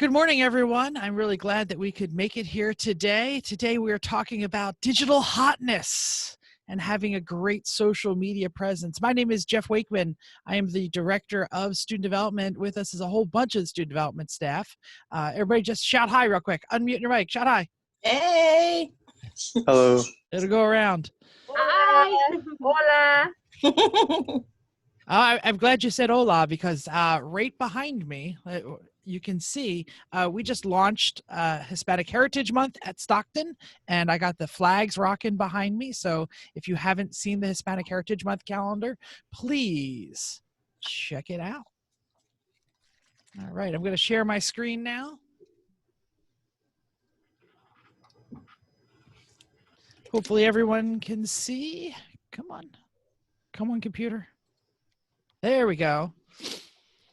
Good morning, everyone. I'm really glad that we could make it here today. Today, we are talking about digital hotness and having a great social media presence. My name is Jeff Wakemen. I am the Director of Student Development. With us is a whole bunch of student development staff. Everybody just shout hi real quick. Unmute your mic. Shout hi. Hey. Hello. It'll go around. Hi. Hola. I'm glad you said hola because right behind me, you can see we just launched Hispanic Heritage Month at Stockton, and I got the flags rocking behind me. So if you haven't seen the Hispanic Heritage Month calendar, please check it out. All right, I'm going to share my screen now. Hopefully everyone can see. Come on, computer. There we go.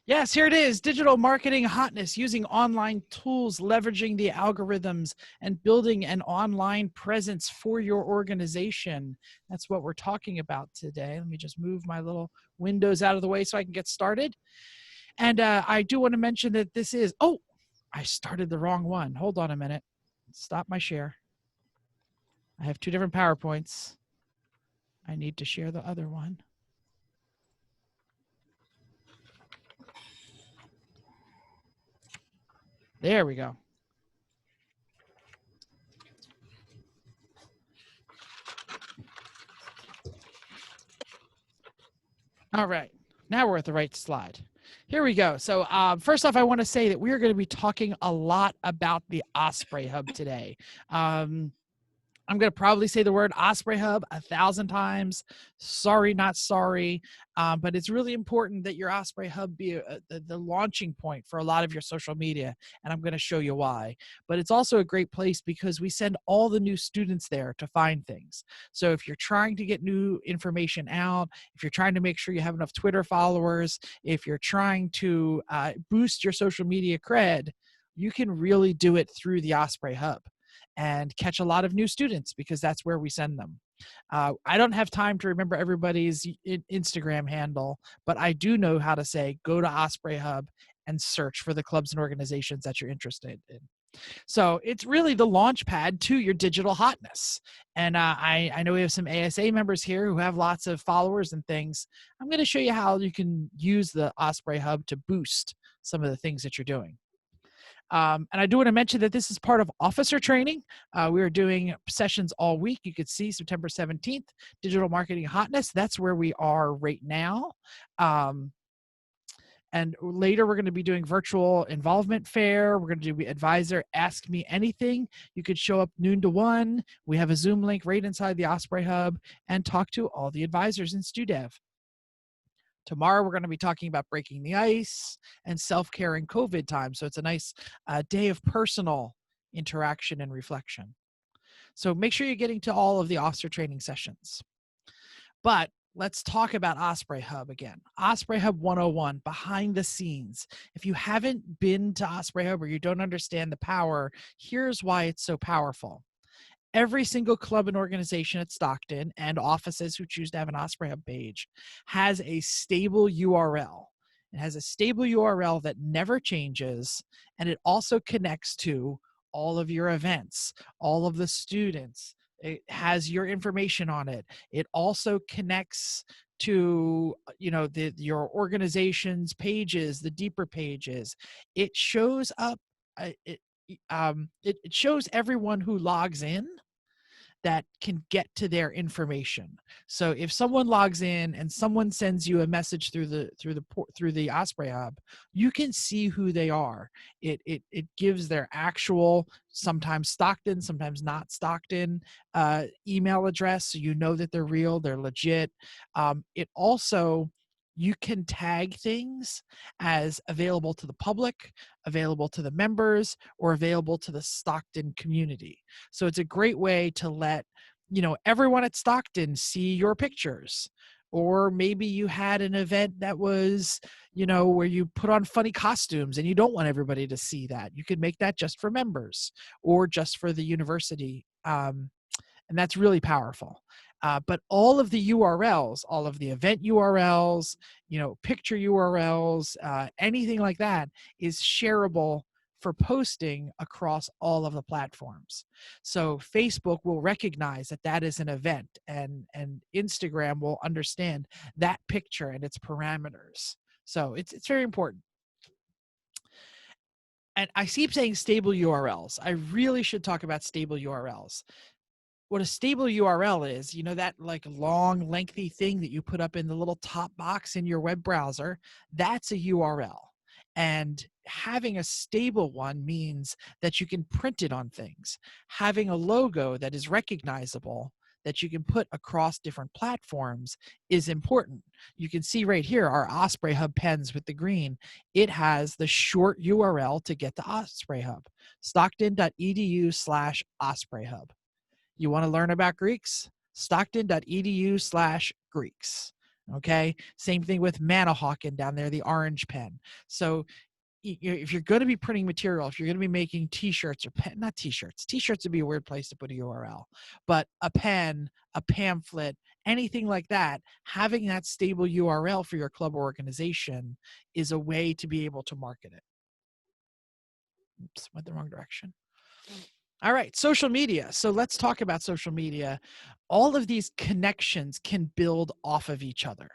Yes, here it is. Digital marketing hotness, using online tools, leveraging the algorithms, and building an online presence for your organization. That's what we're talking about today. Let me just move my little windows out of the way so I can get started. And I do want to mention that this is, oh, I started the wrong one. Hold on a minute. Stop my share. I have two different PowerPoints. I need to share the other one. There we go. All right, now we're at the right slide. Here we go. So first off, I want to say that we're going to be talking a lot about the Osprey Hub today. I'm going to probably say the word Osprey Hub 1,000 times. Sorry, not sorry. But it's really important that your Osprey Hub be the launching point for a lot of your social media. And I'm going to show you why. But it's also a great place because we send all the new students there to find things. So if you're trying to get new information out, if you're trying to make sure you have enough Twitter followers, if you're trying to boost your social media cred, you can really do it through the Osprey Hub and catch a lot of new students because that's where we send them. I don't have time to remember everybody's Instagram handle, but I do know how to say, go to Osprey Hub and search for the clubs and organizations that you're interested in. So it's really the launch pad to your digital hotness. And I know we have some ASA members here who have lots of followers and things. I'm going to show you how you can use the Osprey Hub to boost some of the things that you're doing. And I do want to mention that this is part of officer training. We are doing sessions all week. You could see September 17th, Digital Marketing Hotness. That's where we are right now. And later we're going to be doing virtual involvement fair. We're going to do advisor Ask Me Anything. You could show up noon to 1. We have a Zoom link right inside the Osprey Hub and talk to all the advisors in StuDev. Tomorrow, we're going to be talking about breaking the ice and self-care in COVID time. So it's a nice day of personal interaction and reflection. So make sure you're getting to all of the officer training sessions. But let's talk about Osprey Hub again. Osprey Hub 101, behind the scenes. If you haven't been to Osprey Hub or you don't understand the power, here's why it's so powerful. Every single club and organization at Stockton and offices who choose to have an Osprey Hub page has a stable URL. It has a stable URL that never changes, and it also connects to all of your events, all of the students. It has your information on it. It also connects to your organization's pages, the deeper pages. It shows up. It shows everyone who logs in that can get to their information. So if someone logs in and someone sends you a message through the Osprey Hub, you can see who they are. It gives their actual, sometimes Stockton, sometimes not Stockton, email address, so you know that they're real, they're legit. It also, you can tag things as available to the public, available to the members, or available to the Stockton community. So it's a great way to let everyone at Stockton see your pictures. Or maybe you had an event that was, where you put on funny costumes and you don't want everybody to see that. You could make that just for members or just for the university. And that's really powerful. But all of the URLs, all of the event URLs, picture URLs, anything like that is shareable for posting across all of the platforms. So Facebook will recognize that that is an event, and Instagram will understand that picture and its parameters. So it's very important. And I keep saying stable URLs. I really should talk about stable URLs. What a stable URL is, you know, that like long, lengthy thing that you put up in the little top box in your web browser, that's a URL. And having a stable one means that you can print it on things. Having a logo that is recognizable, that you can put across different platforms, is important. You can see right here our Osprey Hub pens with the green. It has the short URL to get to Osprey Hub, stockton.edu/Osprey Hub. You want to learn about Greeks? Stockton.edu/Greeks. Okay. Same thing with Manahawkin down there, the orange pen. So if you're going to be printing material, if you're going to be making t-shirts or not t-shirts would be a weird place to put a URL, but a pen, a pamphlet, anything like that, having that stable URL for your club or organization is a way to be able to market it. Oops, went the wrong direction. All right, social media. So let's talk about social media. All of these connections can build off of each other.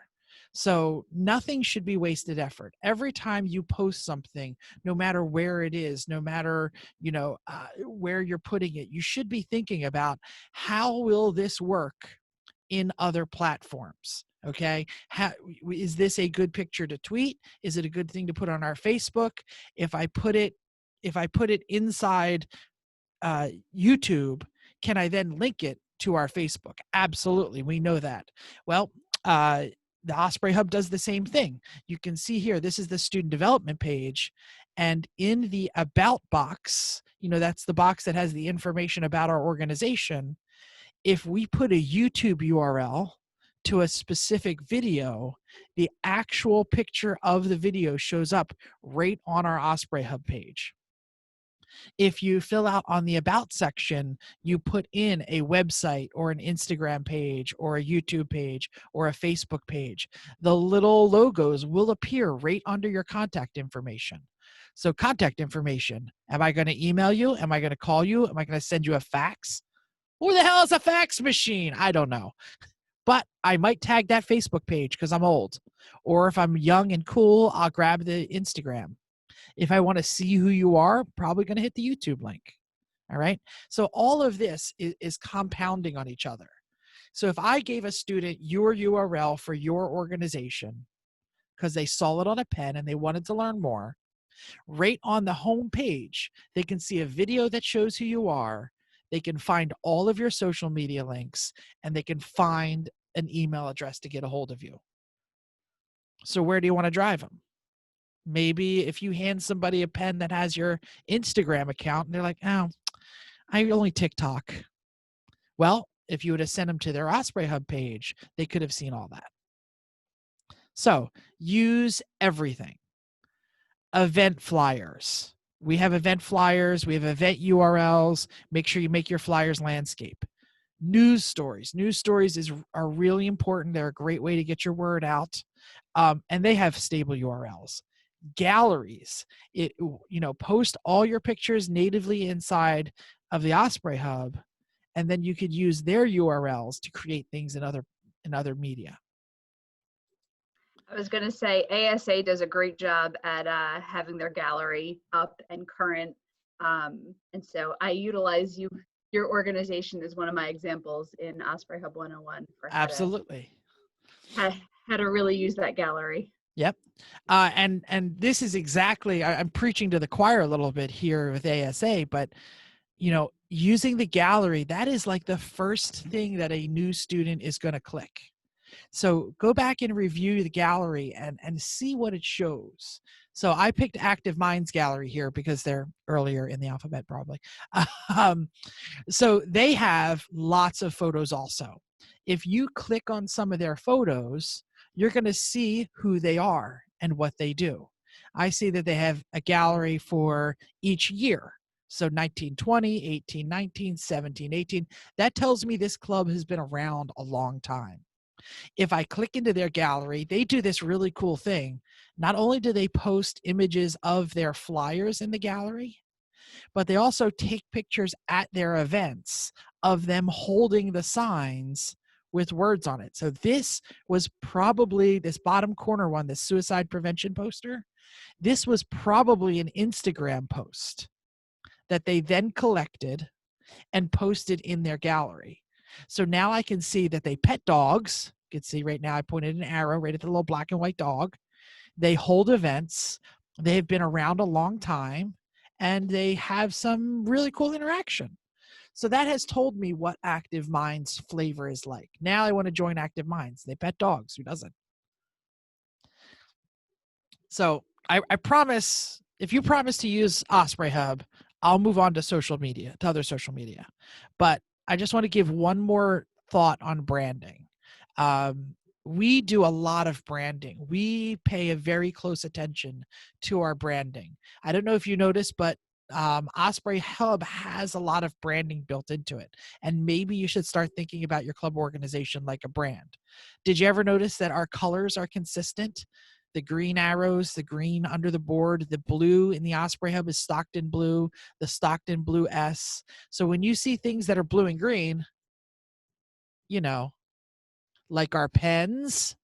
So nothing should be wasted effort. Every time you post something, no matter where it is, no matter, where you're putting it, you should be thinking about, how will this work in other platforms? Okay. Is this a good picture to tweet? Is it a good thing to put on our Facebook? If I put it inside YouTube, can I then link it to our Facebook? Absolutely. We know that. Well, the Osprey Hub does the same thing. You can see here, this is the student development page. And in the about box, that's the box that has the information about our organization. If we put a YouTube URL to a specific video, the actual picture of the video shows up right on our Osprey Hub page. If you fill out on the about section, you put in a website or an Instagram page or a YouTube page or a Facebook page, the little logos will appear right under your contact information. So contact information, am I going to email you? Am I going to call you? Am I going to send you a fax? Who the hell is a fax machine? I don't know. But I might tag that Facebook page because I'm old. Or if I'm young and cool, I'll grab the Instagram. If I want to see who you are, probably going to hit the YouTube link. All right. So all of this is compounding on each other. So if I gave a student your URL for your organization because they saw it on a pen and they wanted to learn more, right on the home page, they can see a video that shows who you are. They can find all of your social media links, and they can find an email address to get a hold of you. So where do you want to drive them? Maybe if you hand somebody a pen that has your Instagram account and they're like, oh, I only TikTok. Well, if you would have sent them to their Osprey Hub page, they could have seen all that. So use everything. Event flyers. We have event flyers. We have event URLs. Make sure you make your flyers landscape. News stories. News stories are really important. They're a great way to get your word out. And they have stable URLs. Galleries, post all your pictures natively inside of the Osprey Hub, and then you could use their URLs to create things in other media. I was going to say ASA does a great job at having their gallery up and current, and so I utilize your organization as one of my examples in Osprey Hub 101 for Absolutely how to really use that gallery. Yep. And this is exactly, I'm preaching to the choir a little bit here with ASA, but using the gallery, that is like the first thing that a new student is going to click. So go back and review the gallery and see what it shows. So I picked Active Minds Gallery here because they're earlier in the alphabet probably. So they have lots of photos also. If you click on some of their photos, you're going to see who they are and what they do. I see that they have a gallery for each year. So 1920, 18, 19, 17, 18. That tells me this club has been around a long time. If I click into their gallery, they do this really cool thing. Not only do they post images of their flyers in the gallery, but they also take pictures at their events of them holding the signs with words on it. So this was probably, this bottom corner one, this suicide prevention poster, this was probably an Instagram post that they then collected and posted in their gallery. So now I can see that they pet dogs. You can see right now I pointed an arrow right at the little black and white dog. They hold events. They have been around a long time, and they have some really cool interaction. So that has told me what Active Minds flavor is like. Now I want to join Active Minds. They pet dogs. Who doesn't? So I promise, if you promise to use Osprey Hub, I'll move on to social media, to other social media. But I just want to give one more thought on branding. We do a lot of branding. We pay a very close attention to our branding. I don't know if you noticed, but Osprey Hub has a lot of branding built into it. And maybe you should start thinking about your club organization like a brand. Did you ever notice that our colors are consistent? The green arrows, the green under the board, the blue in the Osprey Hub is Stockton blue, the Stockton blue S. So when you see things that are blue and green, you know, like our pens,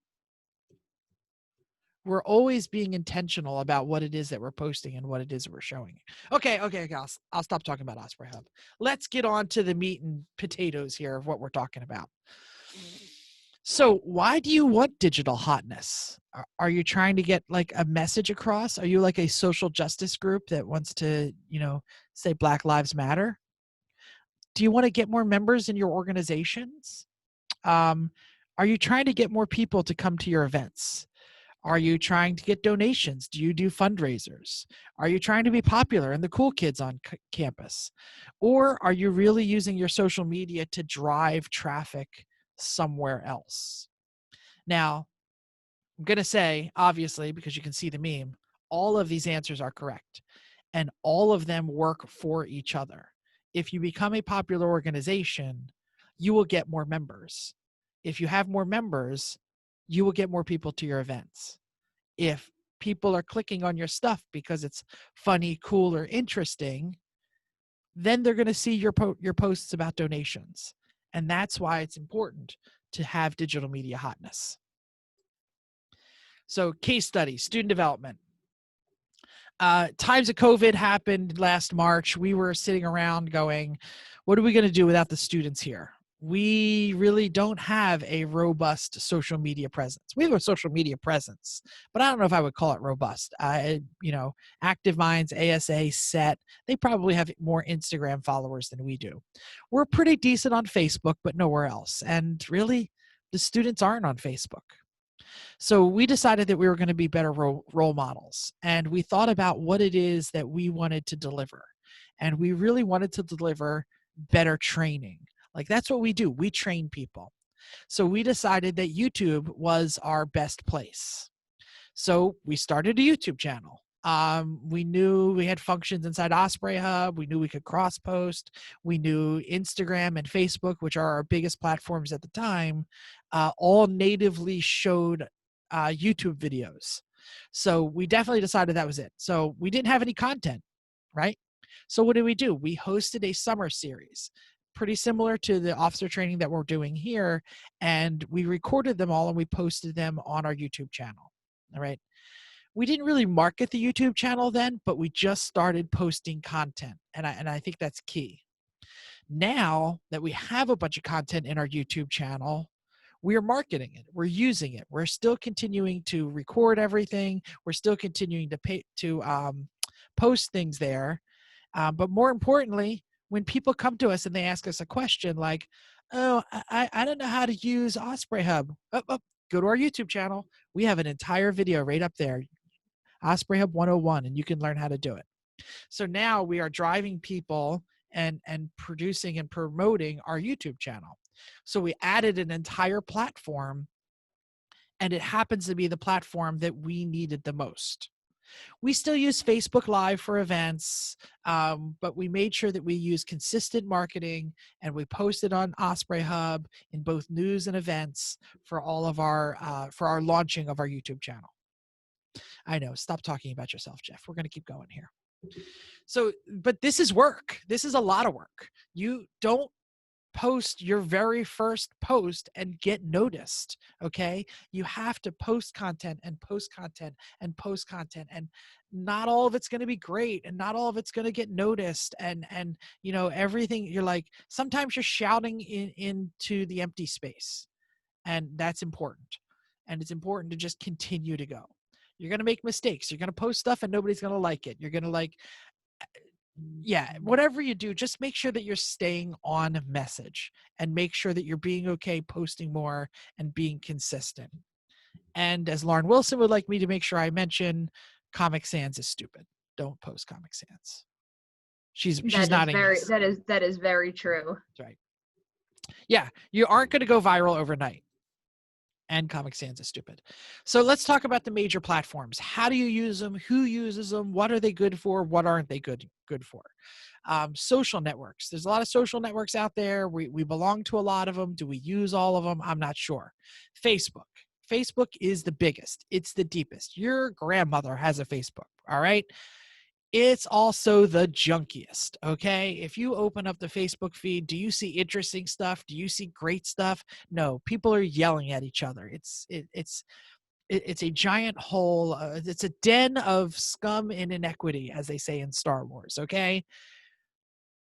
we're always being intentional about what it is that we're posting and what it is we're showing. Okay. I'll stop talking about Osprey Hub. Let's get on to the meat and potatoes here of what we're talking about. So why do you want digital hotness? Are you trying to get like a message across? Are you like a social justice group that wants to, say Black Lives Matter? Do you want to get more members in your organizations? Are you trying to get more people to come to your events? Are you trying to get donations? Do you do fundraisers? Are you trying to be popular and the cool kids on campus? Or are you really using your social media to drive traffic somewhere else? Now, I'm going to say, obviously, because you can see the meme, all of these answers are correct, and all of them work for each other. If you become a popular organization, you will get more members. If you have more members, you will get more people to your events. If people are clicking on your stuff because it's funny, cool, or interesting, then they're going to see your posts about donations. And that's why it's important to have digital media hotness. So case study, student development. Times of COVID happened last March. We were sitting around going, what are we going to do without the students here? We really don't have a robust social media presence. We have a social media presence, but I don't know if I would call it robust. Active Minds, ASA, SET, they probably have more Instagram followers than we do. We're pretty decent on Facebook, but nowhere else. And really, the students aren't on Facebook. So we decided that we were going to be better role models. And we thought about what it is that we wanted to deliver. And we really wanted to deliver better training. Like that's what we do. We train people. So we decided that YouTube was our best place. So we started a YouTube channel. We knew we had functions inside Osprey Hub. We knew we could cross post. We knew Instagram and Facebook, which are our biggest platforms at the time, all natively showed YouTube videos. So we definitely decided that was it. So we didn't have any content, right? So what did? We hosted a summer series, pretty similar to the officer training that we're doing here. And we recorded them all and we posted them on our YouTube channel. All right. We didn't really market the YouTube channel then, but we just started posting content. And I think that's key. Now that we have a bunch of content in our YouTube channel, we're marketing it. We're using it. We're still continuing to record everything. We're still continuing to post things there. But more importantly, when people come to us and they ask us a question like, oh, I don't know how to use Osprey Hub. Go to our YouTube channel. We have an entire video right up there, Osprey Hub 101, and you can learn how to do it. So now we are driving people and producing and promoting our YouTube channel. So we added an entire platform, and it happens to be the platform that we needed the most. We still use Facebook Live for events, but we made sure that we use consistent marketing, and we posted on Osprey Hub in both news and events for all of for our launching of our YouTube channel. I know, stop talking about yourself, Jeff. We're going to keep going here. So, but this is work. This is a lot of work. You don't post your very first post and get noticed. Okay. You have to post content and post content and post content, and not all of it's going to be great, and not all of it's going to get noticed. And, everything, you're like, sometimes you're shouting into the empty space, and that's important. And it's important to just continue to go. You're going to make mistakes. You're going to post stuff and nobody's going to like it. You're going to whatever you do, just make sure that you're staying on message, and make sure that you're being okay posting more and being consistent. And as Lauren Wilson would like me to make sure I mention, Comic Sans is stupid. Don't post Comic Sans. She's nodding yes. That is very true. That's right. Yeah, you aren't going to go viral overnight. And Comic Sans is stupid. So let's talk about the major platforms. How do you use them? Who uses them? What are they good for? What aren't they good for? Social networks. There's a lot of social networks out there. We belong to a lot of them. Do we use all of them? I'm not sure. Facebook. Facebook is the biggest. It's the deepest. Your grandmother has a Facebook, all right? It's also the junkiest, okay? If you open up the Facebook feed, do you see interesting stuff? Do you see great stuff? No, people are yelling at each other. It's a giant hole. It's a den of scum and inequity, as they say in Star Wars, okay?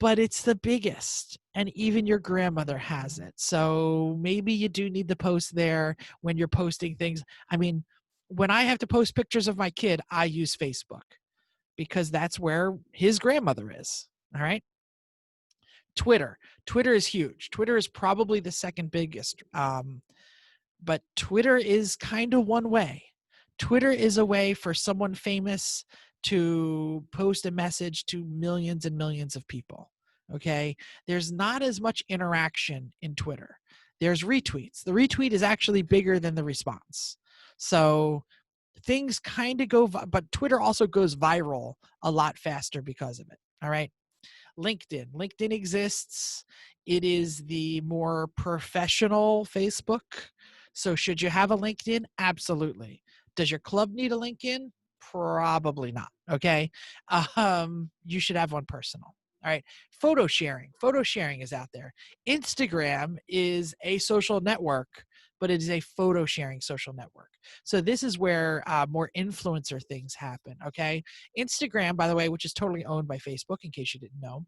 But it's the biggest, and even your grandmother has it. So maybe you do need to post there when you're posting things. I mean, when I have to post pictures of my kid, I use Facebook, because that's where his grandmother is. All right. Twitter is huge. Twitter is probably the second biggest. But Twitter is kind of one way. Twitter is a way for someone famous to post a message to millions and millions of people. Okay. There's not as much interaction in Twitter. There's retweets. The retweet is actually bigger than the response. So things kind of go, but Twitter also goes viral a lot faster because of it. All right. LinkedIn exists. It is the more professional Facebook. So should you have a LinkedIn? Absolutely. Does your club need a LinkedIn? Probably not. Okay. You should have one personal. All right. Photo sharing is out there. Instagram is a social network, but it is a photo sharing social network. So this is where more influencer things happen. Okay. Instagram, by the way, which is totally owned by Facebook, in case you didn't know,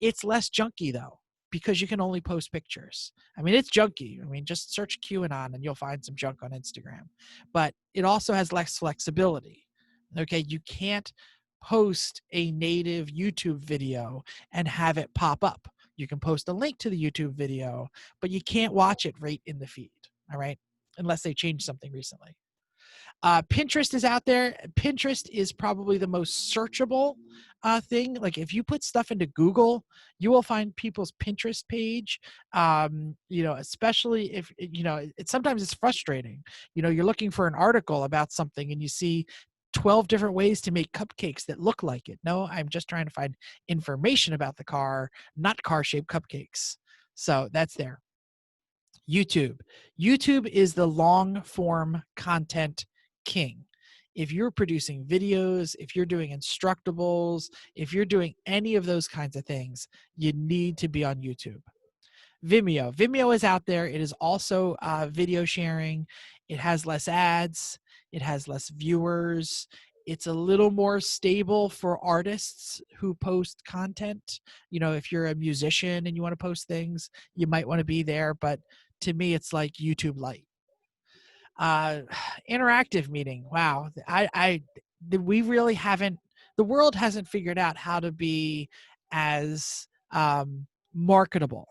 it's less junky though, because you can only post pictures. I mean, it's junky. I mean, just search QAnon and you'll find some junk on Instagram, but it also has less flexibility. Okay. You can't post a native YouTube video and have it pop up. You can post a link to the YouTube video, but you can't watch it right in the feed. All right. Unless they changed something recently. Pinterest is out there. Pinterest is probably the most searchable thing. Like if you put stuff into Google, you will find people's Pinterest page. Especially if, sometimes it's frustrating. You're looking for an article about something and you see 12 different ways to make cupcakes that look like it. No, I'm just trying to find information about the car, not car-shaped cupcakes. So that's there. YouTube is the long form content king. If you're producing videos, if you're doing instructables, if you're doing any of those kinds of things, you need to be on YouTube. Vimeo is out there. It is also video sharing. It has less ads. It has less viewers. It's a little more stable for artists who post content. If you're a musician and you want to post things, you might want to be there. But to me, it's like YouTube Lite. Interactive meeting. Wow. We really haven't, the world hasn't figured out how to be as marketable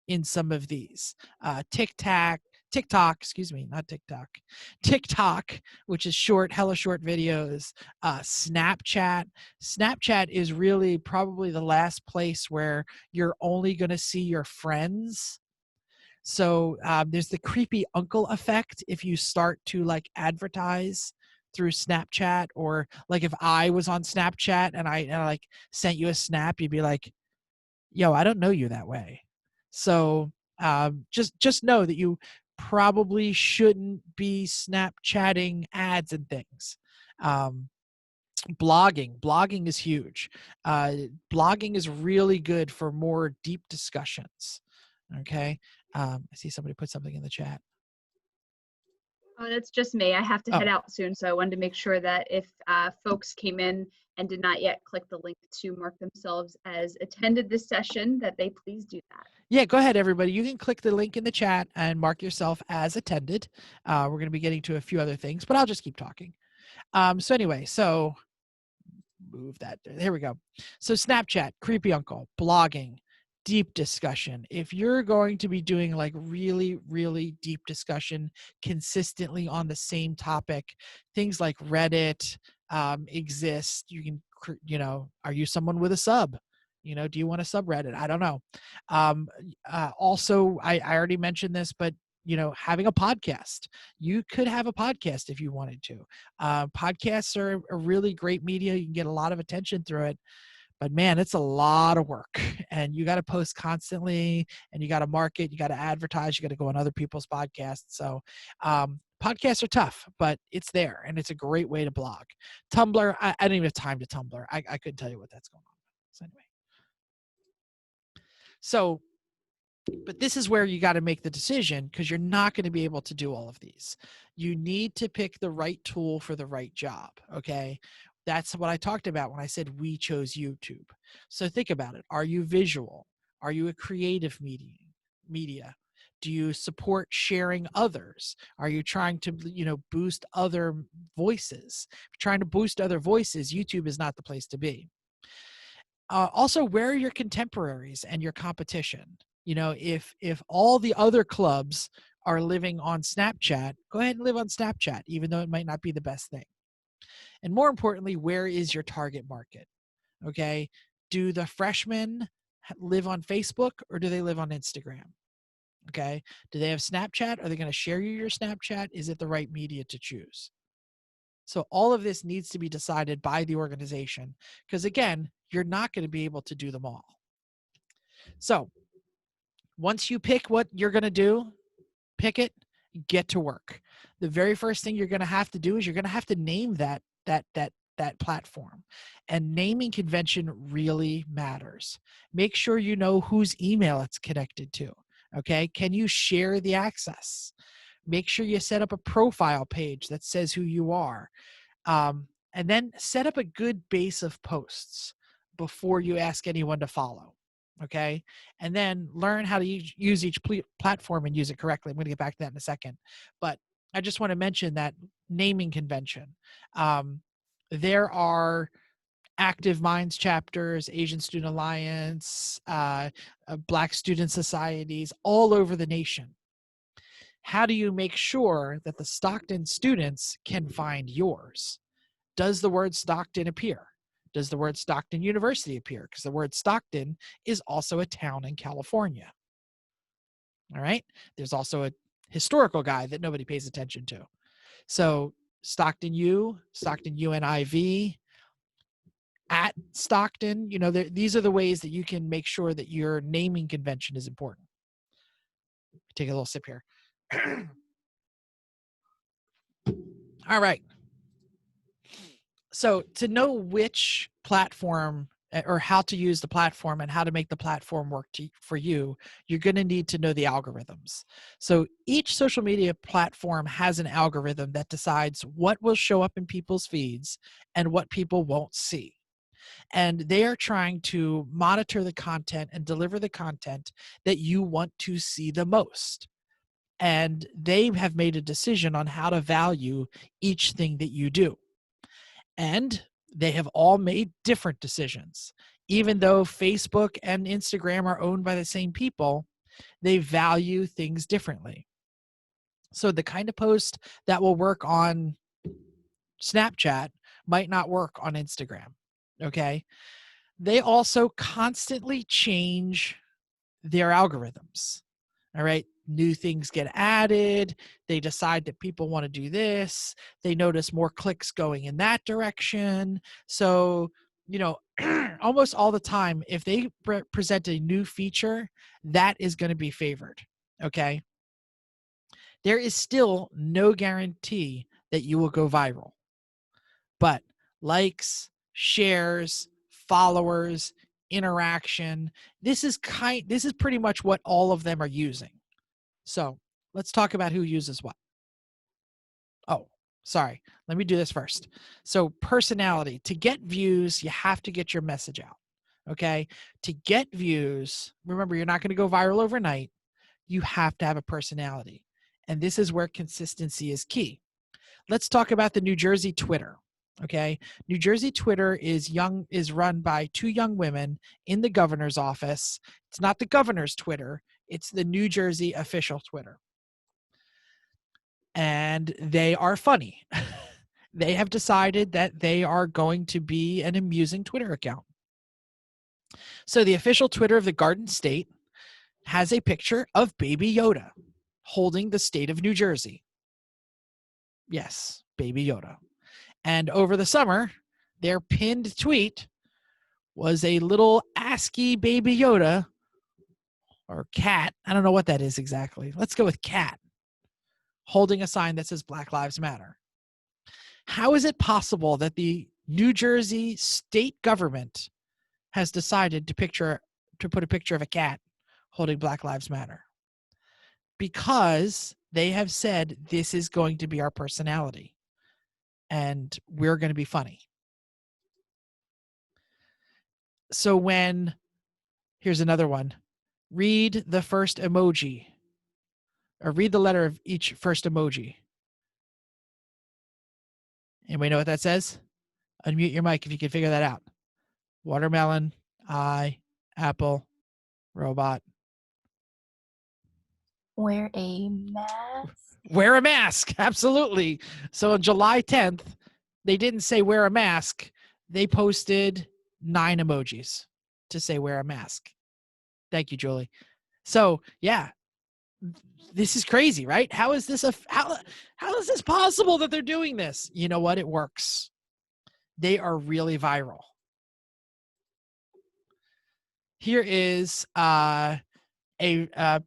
in some of these. TikTok, which is hella short videos. Snapchat is really probably the last place where you're only going to see your friends. So there's the creepy uncle effect if you start to advertise through Snapchat, or like if I was on Snapchat and I like sent you a snap, you'd be like, yo, I don't know you that way. So just know that you probably shouldn't be Snapchatting ads and things. Blogging is huge. Blogging is really good for more deep discussions. Okay. I see somebody put something in the chat. Oh, that's just me. I have to head Oh. out soon, so I wanted to make sure that if folks came in and did not yet click the link to mark themselves as attended this session, that they please do that. Yeah, go ahead, everybody. You can click the link in the chat and mark yourself as attended. We're going to be getting to a few other things, but I'll just keep talking. So anyway, so move that. There we go. So Snapchat, creepy uncle, blogging, deep discussion. If you're going to be doing like really, really deep discussion consistently on the same topic, things like Reddit exist. You can, are you someone with a sub? Do you want a subreddit? I don't know. Also, I already mentioned this, but having a podcast. You could have a podcast if you wanted to. Podcasts are a really great media. You can get a lot of attention through it, but man, it's a lot of work, and you got to post constantly, and you got to market, you got to advertise, you got to go on other people's podcasts. So podcasts are tough, but it's there, and it's a great way to blog. Tumblr, I don't even have time to Tumblr. I couldn't tell you what that's going on. So anyway. So, but this is where you got to make the decision, because you're not going to be able to do all of these. You need to pick the right tool for the right job. Okay. That's what I talked about when I said we chose YouTube. So think about it. Are you visual? Are you a creative media? Do you support sharing others? Are you trying to, boost other voices? If you're trying to boost other voices, YouTube is not the place to be. Also, where are your contemporaries and your competition? If all the other clubs are living on Snapchat, go ahead and live on Snapchat, even though it might not be the best thing. And more importantly, where is your target market? Okay. Do the freshmen live on Facebook, or do they live on Instagram? Okay. Do they have Snapchat? Are they going to share you your Snapchat? Is it the right media to choose? So all of this needs to be decided by the organization, because again, you're not going to be able to do them all. So once you pick what you're going to do, pick it, get to work. The very first thing you're going to have to do is you're going to have to name that platform. And naming convention really matters. Make sure you know whose email it's connected to. Okay? Can you share the access? Make sure you set up a profile page that says who you are. And then set up a good base of posts before you ask anyone to follow. Okay. And then learn how to use each platform and use it correctly. I'm going to get back to that in a second. But I just want to mention that naming convention. There are Active Minds chapters, Asian Student Alliance, Black student societies all over the nation. How do you make sure that the Stockton students can find yours? Does the word Stockton appear? Does the word Stockton University appear? Because the word Stockton is also a town in California. All right. There's also a historical guy that nobody pays attention to. So Stockton U, Stockton UNIV, at Stockton, these are the ways that you can make sure that your naming convention is important. Take a little sip here. All right. So to know which platform or how to use the platform and how to make the platform work for you, you're going to need to know the algorithms. So each social media platform has an algorithm that decides what will show up in people's feeds and what people won't see. And they are trying to monitor the content and deliver the content that you want to see the most. And they have made a decision on how to value each thing that you do. And they have all made different decisions. Even though Facebook and Instagram are owned by the same people, they value things differently. So the kind of post that will work on Snapchat might not work on Instagram. Okay. They also constantly change their algorithms. All right. new things get added. They decide that people want to do this. They notice more clicks going in that direction. So, almost all the time, if they present a new feature, that is going to be favored. Okay. There is still no guarantee that you will go viral, but likes, shares, followers, interaction, this is pretty much what all of them are using. So let's talk about who uses what. Oh, sorry. Let me do this first. So personality. To get views, you have to get your message out. Okay. To get views, remember, you're not going to go viral overnight. You have to have a personality. And this is where consistency is key. Let's talk about the New Jersey Twitter. Okay. New Jersey Twitter is run by two young women in the governor's office. It's not the governor's Twitter. It's the New Jersey official Twitter. And they are funny. They have decided that they are going to be an amusing Twitter account. So the official Twitter of the Garden State has a picture of Baby Yoda holding the state of New Jersey. Yes, Baby Yoda. And over the summer, their pinned tweet was a little ASCII Baby Yoda, or cat. I don't know what that is exactly. Let's go with cat, holding a sign that says Black Lives Matter. How is it possible that the New Jersey state government has decided to put a picture of a cat holding Black Lives Matter? Because they have said this is going to be our personality and we're going to be funny. So here's another one. Read the first emoji, or read the letter of each first emoji. Anybody know what that says? Unmute your mic if you can figure that out. Watermelon, eye, apple, robot. Wear a mask. Wear a mask. Absolutely. So on July 10th, they didn't say wear a mask. They posted 9 emojis to say wear a mask. Thank you, Julie. So yeah, this is crazy, right? How is this how is this possible that they're doing this? You know what? It works. They are really viral. Here is a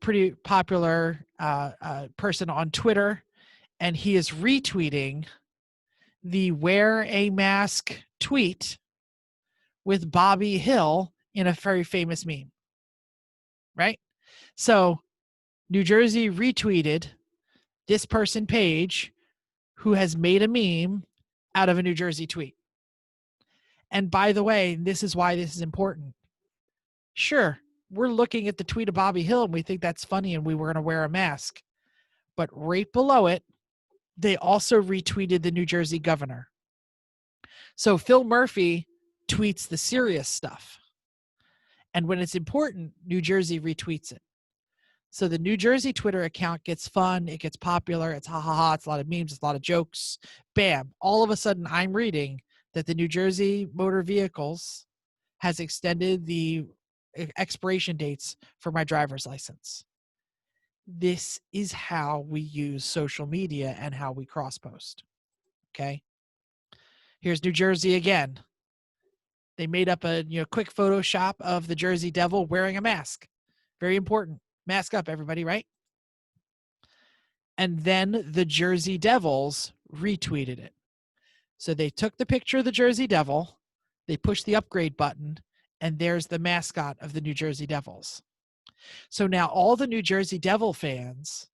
pretty popular person on Twitter, and he is retweeting the wear a mask tweet with Bobby Hill in a very famous meme, right? So New Jersey retweeted this person page who has made a meme out of a New Jersey tweet. And by the way, this is why this is important. Sure, we're looking at the tweet of Bobby Hill and we think that's funny and we were going to wear a mask. But right below it, they also retweeted the New Jersey governor. So Phil Murphy tweets the serious stuff. And when it's important, New Jersey retweets it. So the New Jersey Twitter account gets fun, it gets popular, it's ha ha ha, it's a lot of memes, it's a lot of jokes. Bam, all of a sudden I'm reading that the New Jersey Motor Vehicles has extended the expiration dates for my driver's license. This is how we use social media and how we cross post. Okay. Here's New Jersey again. They made up a quick Photoshop of the Jersey Devil wearing a mask. Very important. Mask up, everybody, right? And then the Jersey Devils retweeted it. So they took the picture of the Jersey Devil, they pushed the upgrade button, and there's the mascot of the New Jersey Devils. So now all the New Jersey Devil fans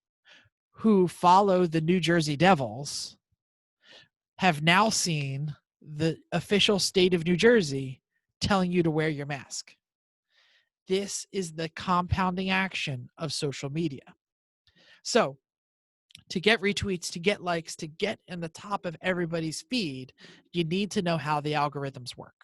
who follow the New Jersey Devils have now seen the official state of New Jersey telling you to wear your mask. This is the compounding action of social media. So to get retweets, to get likes, to get in the top of everybody's feed, you need to know how the algorithms work.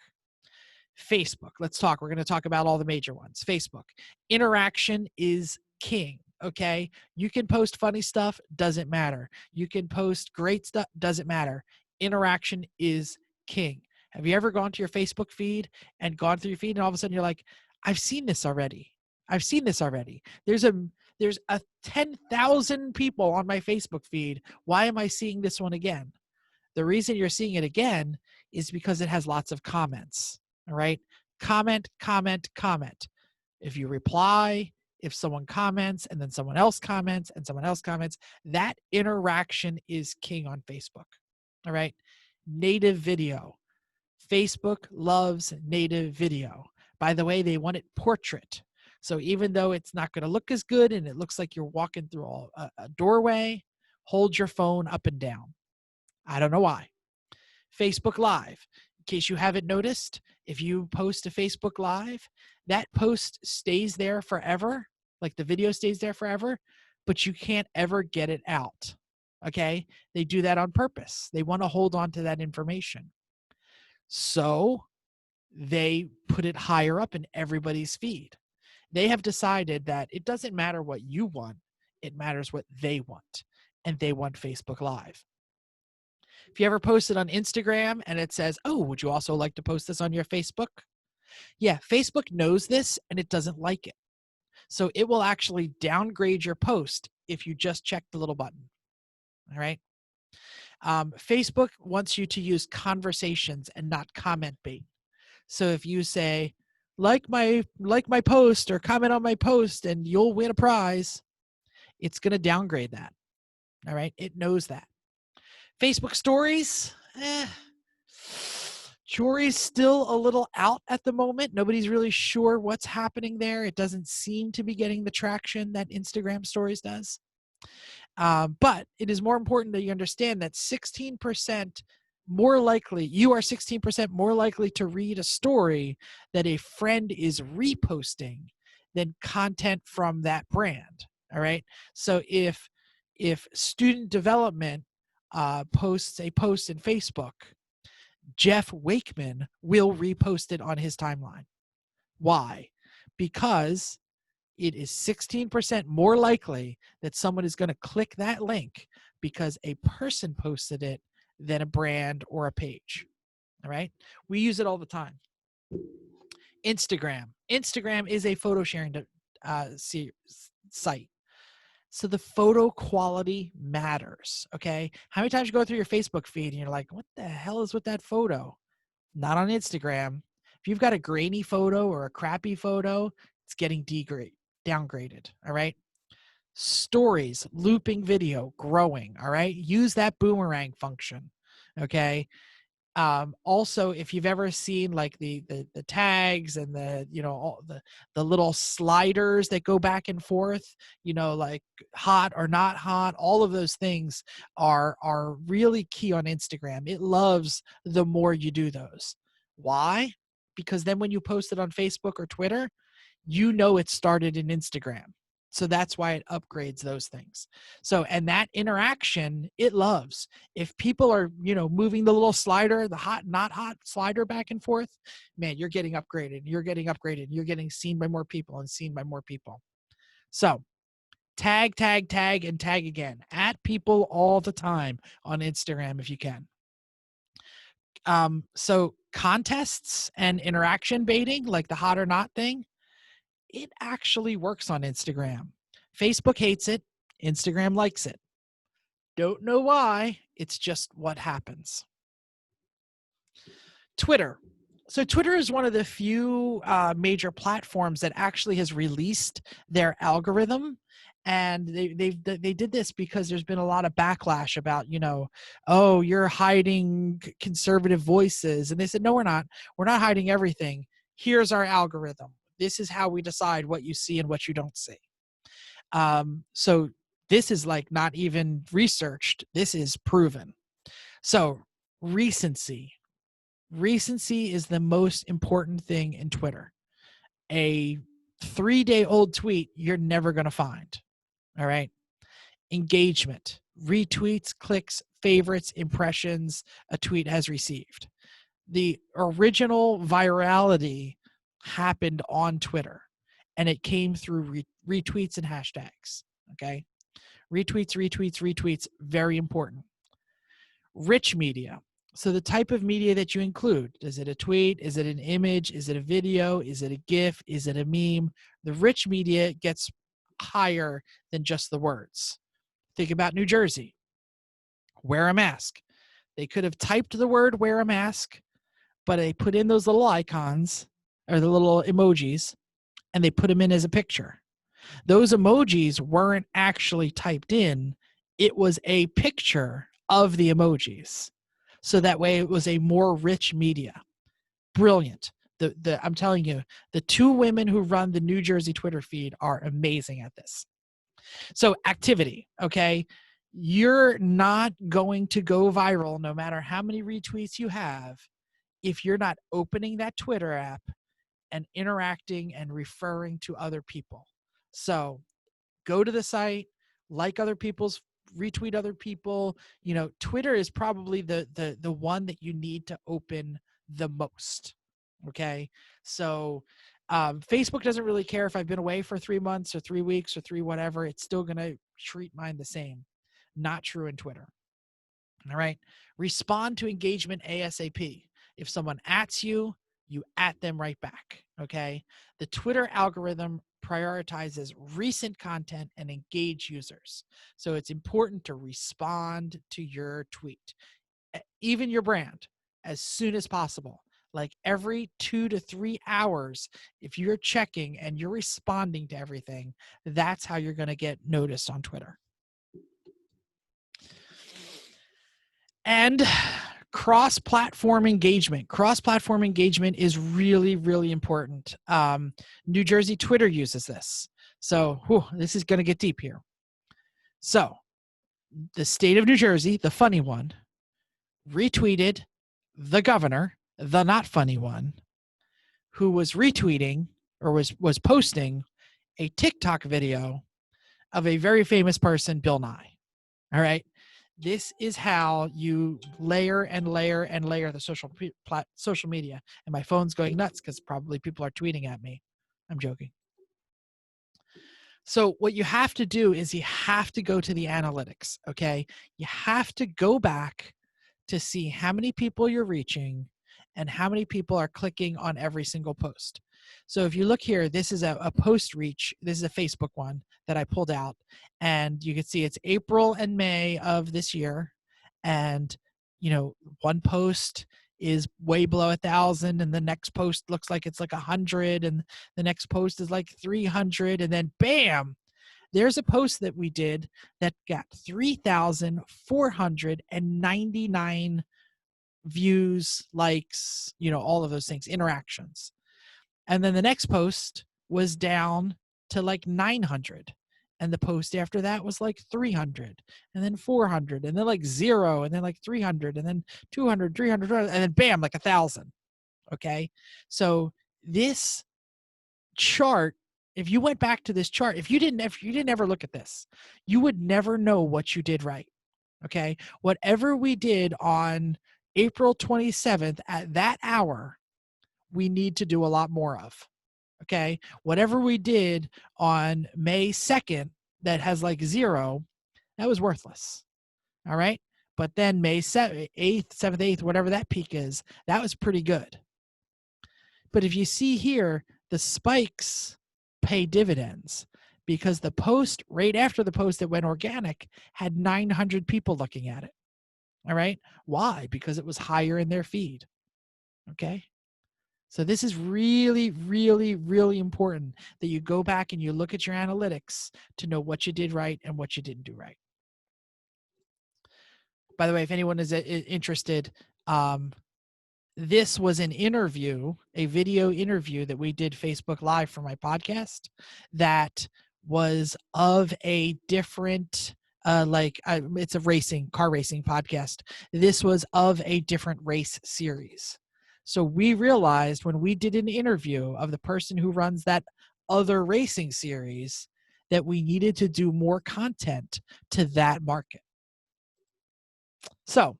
Facebook, let's talk. We're going to talk about all the major ones. Facebook, interaction is king, okay? You can post funny stuff, doesn't matter. You can post great stuff, doesn't matter. Interaction is king. Have you ever gone to your Facebook feed and gone through your feed and all of a sudden you're like, I've seen this already. I've seen this already. There's there's 10,000 people on my Facebook feed. Why am I seeing this one again? The reason you're seeing it again is because it has lots of comments. All right. Comment, comment, comment. If you reply, if someone comments and then someone else comments and someone else comments, that interaction is king on Facebook. All right. Native video. Facebook loves native video. By the way, they want it portrait. So even though it's not going to look as good and it looks like you're walking through a doorway, hold your phone up and down. I don't know why. Facebook Live. In case you haven't noticed, if you post a Facebook Live, that post stays there forever, like the video stays there forever, but you can't ever get it out. Okay? They do that on purpose. They want to hold on to that information. So they put it higher up in everybody's feed. They have decided that it doesn't matter what you want, it matters what they want. And they want Facebook Live. If you ever posted on Instagram and it says, oh, would you also like to post this on your Facebook? Yeah, Facebook knows this and it doesn't like it. So it will actually downgrade your post if you just check the little button. All right. Facebook wants you to use conversations and not comment bait. So if you say, like my post or comment on my post and you'll win a prize, it's going to downgrade that. All right. It knows that. Facebook stories, jury's still a little out at the moment. Nobody's really sure what's happening there. It doesn't seem to be getting the traction that Instagram stories does. But it is more important that you understand that 16% more likely, you are 16% more likely to read a story that a friend is reposting than content from that brand. All right. So if student development posts a post in Facebook, Jeff Wakemen will repost it on his timeline. Why? Because it is 16% more likely that someone is going to click that link because a person posted it than a brand or a page. All right. We use it all the time. Instagram. Instagram is a photo sharing site. So the photo quality matters. Okay. How many times you go through your Facebook feed and you're like, what the hell is with that photo? Not on Instagram. If you've got a grainy photo or a crappy photo, it's getting downgraded. All right. Stories, looping video, growing. All right. Use that boomerang function. Okay. Also, if you've ever seen like the tags and all the little sliders that go back and forth, like hot or not hot, all of those things are really key on Instagram. It loves the more you do those. Why? Because then when you post it on Facebook or Twitter, it started in Instagram. So that's why it upgrades those things. So, and that interaction, it loves. If people are, moving the little slider, the hot, not hot slider back and forth, man, you're getting upgraded. You're getting upgraded. You're getting seen by more people and seen by more people. So tag, and tag again. At people all the time on Instagram if you can. So contests and interaction baiting, like the hot or not thing, it actually works on Instagram. Facebook hates it. Instagram likes it. Don't know why. It's just what happens. Twitter. So Twitter is one of the few major platforms that actually has released their algorithm. And they did this because there's been a lot of backlash about, oh, you're hiding conservative voices. And they said, no, we're not. We're not hiding everything. Here's our algorithm. This is how we decide what you see and what you don't see. So this is like not even researched. This is proven. So recency. Recency is the most important thing in Twitter. A 3-day-old tweet you're never going to find. All right. Engagement. Retweets, clicks, favorites, impressions a tweet has received. The original virality happened on Twitter, and it came through retweets and hashtags. Okay. Retweets, very important. Rich media. So the type of media that you include, is it a tweet? Is it an image? Is it a video? Is it a GIF? Is it a meme? The rich media gets higher than just the words. Think about New Jersey. Wear a mask. They could have typed the word wear a mask, but they put in those little icons or the little emojis, and they put them in as a picture. Those emojis weren't actually typed in. It was a picture of the emojis. So that way it was a more rich media. Brilliant. I'm telling you, the two women who run the New Jersey Twitter feed are amazing at this. So activity, okay? You're not going to go viral no matter how many retweets you have if you're not opening that Twitter app and interacting and referring to other people. So go to the site, like other people's, retweet other people. You know, Twitter is probably the one that you need to open the most. Okay. So Facebook doesn't really care if I've been away for 3 months or 3 weeks or 3 whatever. It's still going to treat mine the same. Not true in Twitter. All right. Respond to engagement ASAP. If someone ats you, you at them right back. Okay. The Twitter algorithm prioritizes recent content and engage users. So it's important to respond to your tweet, even your brand, as soon as possible. Like every 2 to 3 hours, if you're checking and you're responding to everything, that's how you're going to get noticed on Twitter. And cross-platform engagement. Cross-platform engagement is really, really important. New Jersey Twitter uses this. So this is going to get deep here. So the state of New Jersey, the funny one, retweeted the governor, the not funny one, who was retweeting or was posting a TikTok video of a very famous person, Bill Nye. All right. This is how you layer and layer and layer the social media. And my phone's going nuts because probably people are tweeting at me. I'm joking. So what you have to do is you have to go to the analytics, okay? You have to go back to see how many people you're reaching and how many people are clicking on every single post. So if you look here, this is a post reach. This is a Facebook one that I pulled out. And you can see it's April and May of this year. And, you know, one post is way below 1,000, and the next post looks like it's like 100, and the next post is like 300, and then bam, there's a post that we did that got 3,499 views, likes, you know, all of those things, interactions. And then the next post was down to like 900. And the post after that was like 300, and then 400, and then like 0, and then like 300, and then 200, 300, and then bam, like 1,000. Okay. So this chart, if you went back to this chart, if you didn't ever look at this, you would never know what you did right. Okay. Whatever we did on April 27th at that hour, we need to do a lot more of. Okay. Whatever we did on May 2nd that has like 0, that was worthless. All right. But then May 7th, 7th, 8th, whatever that peak is, that was pretty good. But if you see here, the spikes pay dividends because the post right after the post that went organic had 900 people looking at it. All right. Why? Because it was higher in their feed. Okay. So this is really, really, really important that you go back and you look at your analytics to know what you did right and what you didn't do right. By the way, if anyone is interested, this was an interview, a video interview that we did Facebook Live for my podcast that was of a different, it's a car racing podcast. This was of a different race series. So we realized when we did an interview of the person who runs that other racing series that we needed to do more content to that market. So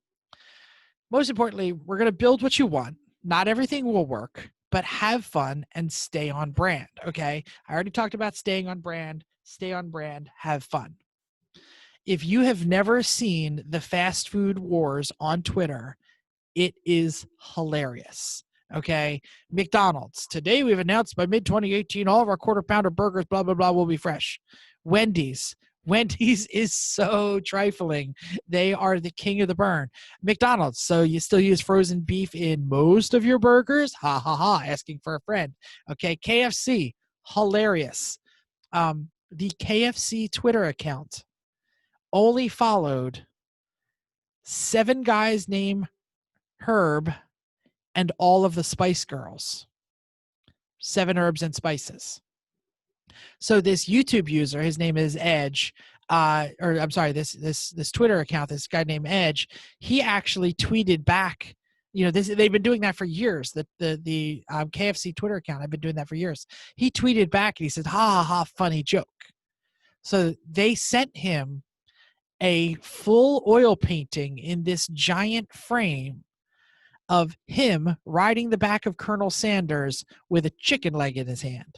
most importantly, we're going to build what you want. Not everything will work, but have fun and stay on brand. Okay. I already talked about staying on brand, stay on brand, have fun. If you have never seen the fast food wars on Twitter, it is hilarious. Okay. McDonald's. Today we've announced by mid-2018, all of our quarter pounder burgers, blah, blah, blah, will be fresh. Wendy's. Wendy's is so trifling. They are the king of the burn. McDonald's. So you still use frozen beef in most of your burgers? Ha ha ha. Asking for a friend. Okay. KFC. Hilarious. The KFC Twitter account only followed 7 guys named Herb and all of the Spice Girls. 7 herbs and spices. So this YouTube user, his name is Edge, this Twitter account, this guy named Edge, he actually tweeted back. They've been doing that for years. The KFC Twitter account, I've been doing that for years. He tweeted back and he said, "Ha ha ha, funny joke." So they sent him a full oil painting in this giant frame of him riding the back of Colonel Sanders with a chicken leg in his hand.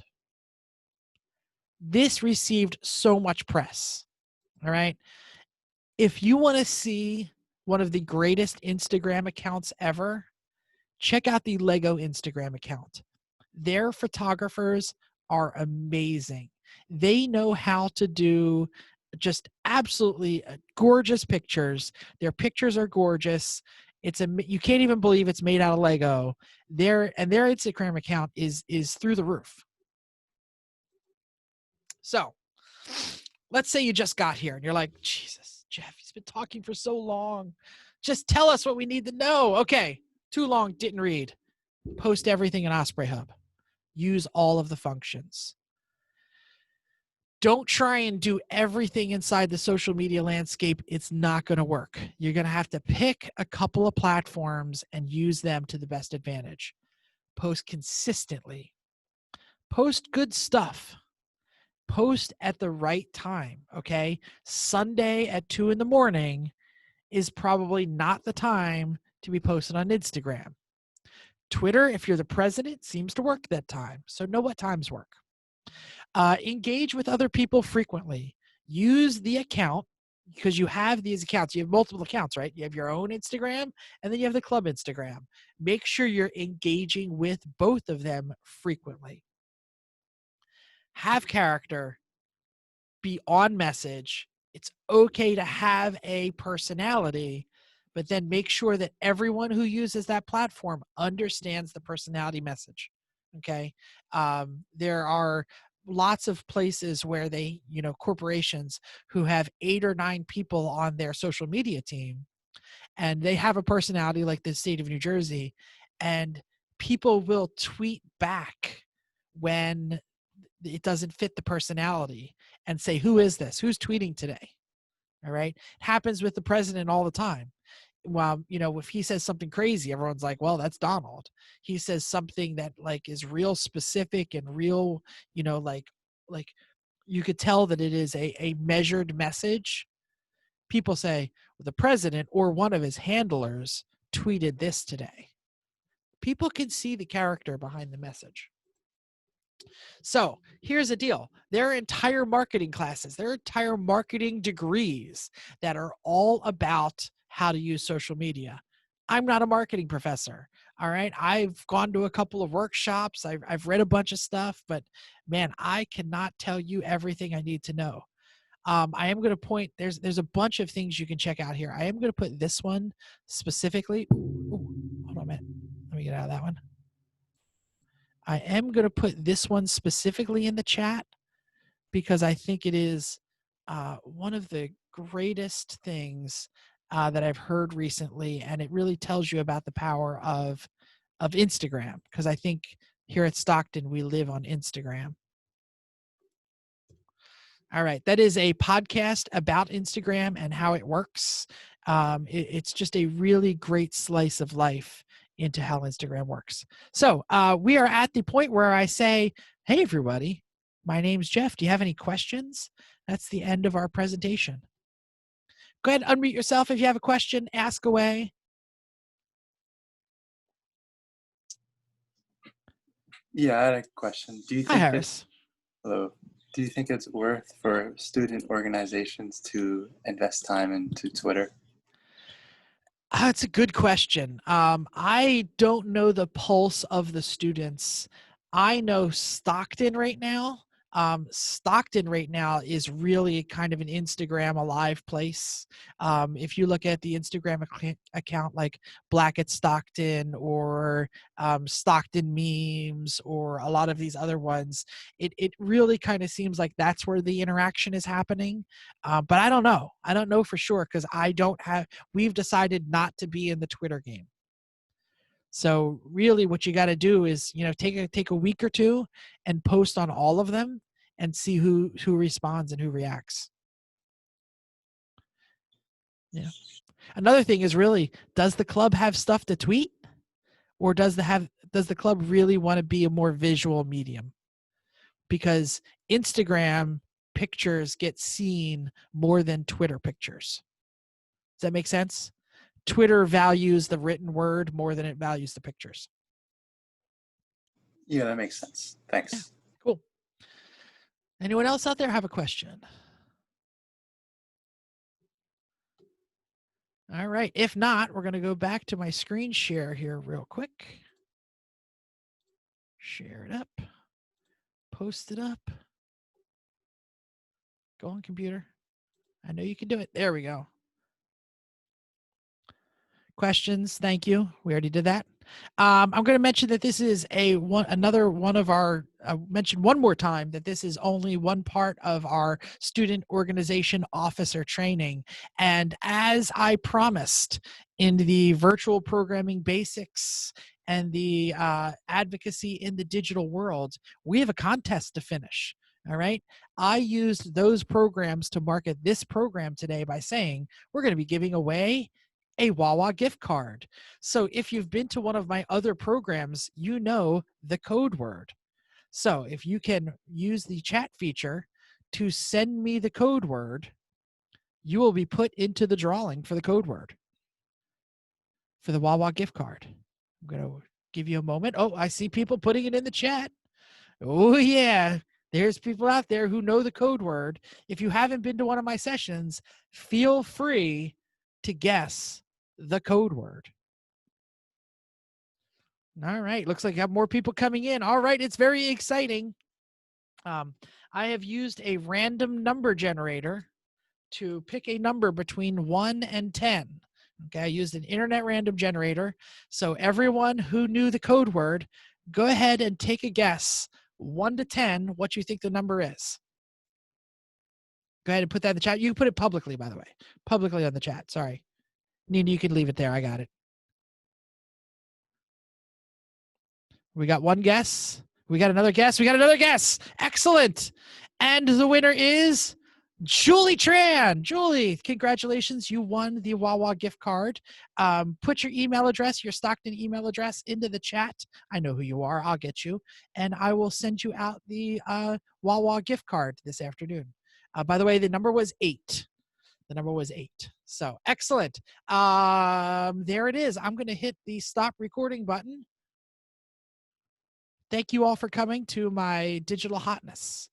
This received so much press. All right. If you want to see one of the greatest Instagram accounts ever, check out the Lego Instagram account. Their photographers are amazing. They know how to do just absolutely gorgeous pictures. Their pictures are gorgeous. You can't even believe it's made out of Lego. Their Instagram account is through the roof. So let's say you just got here and you're like, Jesus, Jeff, he's been talking for so long. Just tell us what we need to know. Okay, too long, didn't read. Post everything in Osprey Hub. Use all of the functions. Don't try and do everything inside the social media landscape. It's not going to work. You're going to have to pick a couple of platforms and use them to the best advantage. Post consistently. Post good stuff. Post at the right time, okay? Sunday at 2 a.m. is probably not the time to be posted on Instagram. Twitter, if you're the president, seems to work that time. So know what times work. Engage with other people frequently. Use the account because you have these accounts. You have multiple accounts, right? You have your own Instagram and then you have the club Instagram. Make sure you're engaging with both of them frequently. Have character. Be on message. It's okay to have a personality, but then make sure that everyone who uses that platform understands the personality message. Okay. There are lots of places where corporations who have 8 or 9 people on their social media team, and they have a personality like the state of New Jersey, and people will tweet back when it doesn't fit the personality and say, who is this? Who's tweeting today? All right. It happens with the president all the time. Well, if he says something crazy, everyone's like, well, that's Donald. He says something that is real specific and real, like you could tell that it is a measured message. People say, well, the president or one of his handlers tweeted this today. People can see the character behind the message. So here's the deal. There are entire marketing classes, there are entire marketing degrees that are all about how to use social media. I'm not a marketing professor. All right. I've gone to a couple of workshops. I've read a bunch of stuff, but man, I cannot tell you everything I need to know. I am going to point, there's a bunch of things you can check out here. I am going to put this one specifically. Ooh, hold on a minute. Let me get out of that one. I am going to put this one specifically in the chat because I think it is one of the greatest things that I've heard recently, and it really tells you about the power of Instagram, because I think here at Stockton we live on Instagram. All right, that is a podcast about Instagram and how it works. It's just a really great slice of life into how Instagram works. So we are at the point where I say, hey, everybody, my name's Jeff. Do you have any questions? That's the end of our presentation. Go ahead and unmute yourself. If you have a question, ask away. Yeah, I had a question. Hi, Harris. Hello. Do you think it's worth for student organizations to invest time into Twitter? That's a good question. I don't know the pulse of the students. I know Stockton right now. Stockton right now is really kind of an Instagram alive place. If you look at the Instagram account like Black at Stockton or Stockton memes or a lot of these other ones, it really kind of seems like that's where the interaction is happening. But I don't know. I don't know for sure because we've decided not to be in the Twitter game. So really what you got to do is, take a week or two and post on all of them and see who responds and who reacts. Yeah. Another thing is really, does the club have stuff to tweet, or does the club really want to be a more visual medium? Because Instagram pictures get seen more than Twitter pictures. Does that make sense? Twitter values the written word more than it values the pictures. Yeah, that makes sense. Thanks. Yeah. Cool. Anyone else out there have a question? All right. If not, we're going to go back to my screen share here real quick. Share it up. Post it up. Go on, computer. I know you can do it. There we go. Questions? Thank you. We already did that. I'm going to mention that this is another one of our. Mention one more time that this is only one part of our student organization officer training, and as I promised in the virtual programming basics and the advocacy in the digital world, we have a contest to finish. All right. I used those programs to market this program today by saying we're going to be giving away a Wawa gift card. So if you've been to one of my other programs, you know the code word. So if you can use the chat feature to send me the code word, you will be put into the drawing for the code word for the Wawa gift card. I'm going to give you a moment. Oh, I see people putting it in the chat. Oh, yeah. There's people out there who know the code word. If you haven't been to one of my sessions, feel free to guess the code word. All right. Looks like I have more people coming in. All right. It's very exciting. I have used a random number generator to pick a number between 1 and 10. Okay. I used an internet random generator. So everyone who knew the code word, go ahead and take a guess, 1 to 10, what you think the number is. Go ahead and put that in the chat. You can put it publicly, by the way. Publicly on the chat. Sorry. Nina, you can leave it there. I got it. We got one guess. We got another guess. We got another guess. Excellent. And the winner is Julie Tran. Julie, congratulations. You won the Wawa gift card. Put your email address, your Stockton email address into the chat. I know who you are. I'll get you. And I will send you out the Wawa gift card this afternoon. By the way, the number was 8. The number was 8. So excellent. There it is. I'm going to hit the stop recording button. Thank you all for coming to my digital hotness.